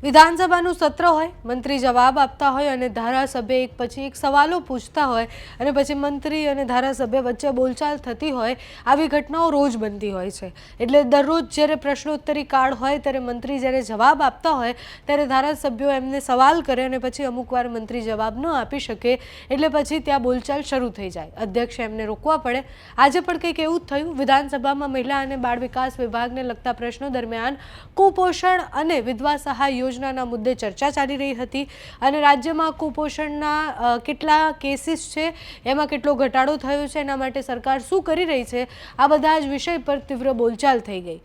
વિધાનસભાનું સત્ર હોય, મંત્રી જવાબ આપતા હોય અને ધારાસભ્ય એક પછી એક સવાલો પૂછતા હોય અને પછી મંત્રી અને ધારાસભ્ય વચ્ચે બોલચાલ થતી હોય, આવી ઘટનાઓ રોજ બનતી હોય છે. એટલે દરરોજ જ્યારે પ્રશ્નોત્તરી કાળ હોય ત્યારે મંત્રી જ્યારે જવાબ આપતા હોય ત્યારે ધારાસભ્યો એમને સવાલ કરે અને પછી અમુકવાર મંત્રી જવાબ ન આપી શકે એટલે પછી ત્યાં બોલચાલ શરૂ થઈ જાય. અધ્યક્ષે એમને રોકવા પડે. આજે પણ કંઈક એવું જ થયું. વિધાનસભામાં મહિલા અને બાળ વિકાસ વિભાગને લગતા પ્રશ્નો દરમિયાન કુપોષણ અને વિધવા સહાય યોજનાના મુદ્દે ચર્ચા ચાલી રહી હતી અને રાજ્યમાં કુપોષણના કેટલા કેસીસ છે, એમાં કેટલો ઘટાડો થયો છે, એના માટે સરકાર શું કરી રહી છે, આ બધા જ વિષય પર તીવ્ર બોલચાલ થઈ ગઈ.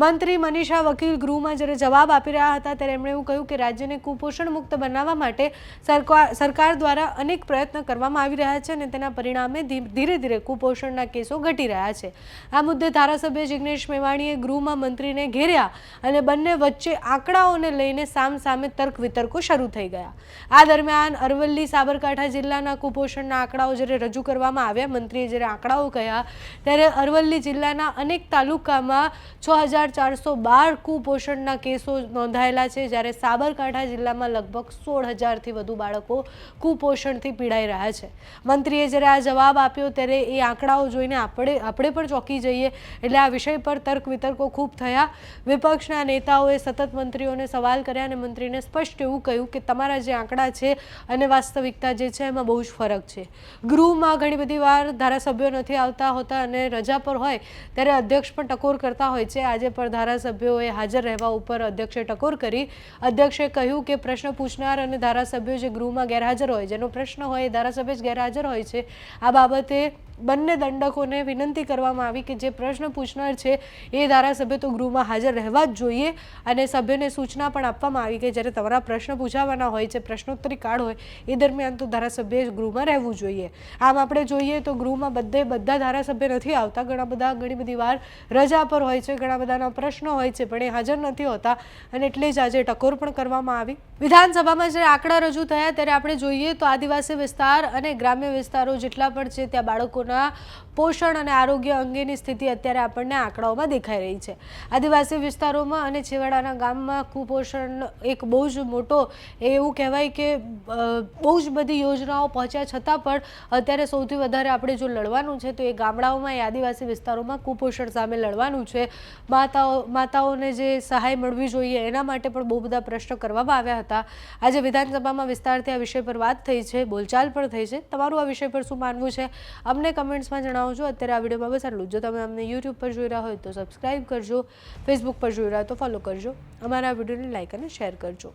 મંત્રી મનીષા વકીલ ગૃહમાં જ્યારે જવાબ આપી રહ્યા હતા ત્યારે એમણે એવું કહ્યું કે રાજ્યને કુપોષણ મુક્ત બનાવવા માટે સરકાર દ્વારા અનેક પ્રયત્ન કરવામાં આવી રહ્યા છે અને તેના પરિણામે ધીરે ધીરે કુપોષણના કેસો ઘટી રહ્યા છે. આ મુદ્દે ધારાસભ્ય જિગ્નેશ મેવાણીએ ગૃહમાં મંત્રીને ઘેર્યા અને બંને વચ્ચે આંકડાઓને લઈને સામસામે તર્ક વિતર્કો શરૂ થઈ ગયા. આ દરમિયાન અરવલ્લી સાબરકાંઠા જિલ્લાના કુપોષણના આંકડાઓ જ્યારે રજૂ કરવામાં આવ્યા, મંત્રીએ જ્યારે આંકડાઓ કહ્યા ત્યારે અરવલ્લી જિલ્લાના અનેક તાલુકામાં 6,412 કુપોષણના કેસો નોંધાયેલા છે, જ્યારે સાબરકાંઠા જિલ્લામાં લગભગ 16,000થી વધુ બાળકો કુપોષણથી પીડાઈ રહ્યા છે. મંત્રીએ જ્યારે આ જવાબ આપ્યો ત્યારે એ આંકડાઓ જોઈને આપણે પણ ચોંકી જઈએ. એટલે આ વિષય પર તર્ક વિતર્કો ખૂબ થયા. વિપક્ષના નેતાઓએ સતત મંત્રીઓને સવાલ કર્યા અને મંત્રીને સ્પષ્ટ એવું કહ્યું કે તમારા જે આંકડા છે અને વાસ્તવિકતા જે છે એમાં બહુ જ ફરક છે. ગૃહમાં ઘણી બધી વાર ધારાસભ્યો નથી આવતા હોતા અને રજા પર હોય ત્યારે અધ્યક્ષ પણ ટકોર કરતા હોય છે. આજે પણ ધારાસભ્યોએ હાજર રહેવા ઉપર અધ્યક્ષે ટકોર કરી. અધ્યક્ષે કહ્યું કે પ્રશ્ન પૂછનાર અને ધારાસભ્યો જે ગૃહમાં ગેરહાજર હોય, જેનો પ્રશ્ન હોય એ ધારાસભ્ય જ ગેરહાજર હોય છે. આ બાબતે બંને દંડકોને વિનંતી કરવામાં આવી કે જે પ્રશ્ન પૂછનાર છે એ ધારાસભ્ય તો ગૃહમાં હાજર રહેવા જ જોઈએ અને સભ્યને સૂચના પણ આપવામાં આવી કે જ્યારે તમારા પ્રશ્ન પૂછાવાના હોય છે, પ્રશ્નોત્તરી કાળ હોય એ દરમિયાન તો ધારાસભ્યએ ગૃહમાં રહેવું જોઈએ. આમ આપણે જોઈએ તો ગૃહમાં બધા ધારાસભ્ય નથી આવતા. ઘણી બધી વાર રજા પર હોય છે, ઘણા બધાના પ્રશ્નો હોય છે પણ એ હાજર નથી હોતા અને એટલે જ આજે ટકોર પણ કરવામાં આવી. વિધાનસભામાં જ્યારે આંકડા રજૂ થયા ત્યારે આપણે જોઈએ તો આદિવાસી વિસ્તાર અને ગ્રામ્ય વિસ્તારો જેટલા પણ છે ત્યાં બાળકોના પોષણ અને આરોગ્ય અંગેની સ્થિતિ અત્યારે આપણને આંકડાઓમાં દેખાઈ રહી છે. આદિવાસી વિસ્તારોમાં અને છેવાડાના ગામમાં કુપોષણ એક બહુ જ મોટો એવું કહેવાય કે બહુ જ બધી યોજનાઓ પહોંચ્યા છતાં પણ અત્યારે સૌથી વધારે આપણે જો લડવાનું છે તો એ ગામડાઓમાં, એ આદિવાસી વિસ્તારોમાં કુપોષણ સામે લડવાનું છે. માતાઓને જે સહાય મળવી જોઈએ એના માટે પણ બહુ બધા પ્રશ્નો કરવામાં આવ્યા હતા. આજે વિધાનસભામાં વિસ્તારથી આ વિષય પર વાત થઈ છે, બોલચાલ પણ થઈ છે. તમારું આ વિષય પર શું માનવું છે અમને કમેન્ટ્સમાં જણાવજો. અત્યારે આ વિડીયોમાં બસ આટલું. જો તમે અમને યુટ્યુબ પર જોઈ રહ્યા હોય તો સબસ્ક્રાઈબ કરજો, ફેસબુક પર જોઈ રહ્યા હોય તો ફોલો કરજો, અમારા વિડીયોને લાઈક અને શેર કરજો.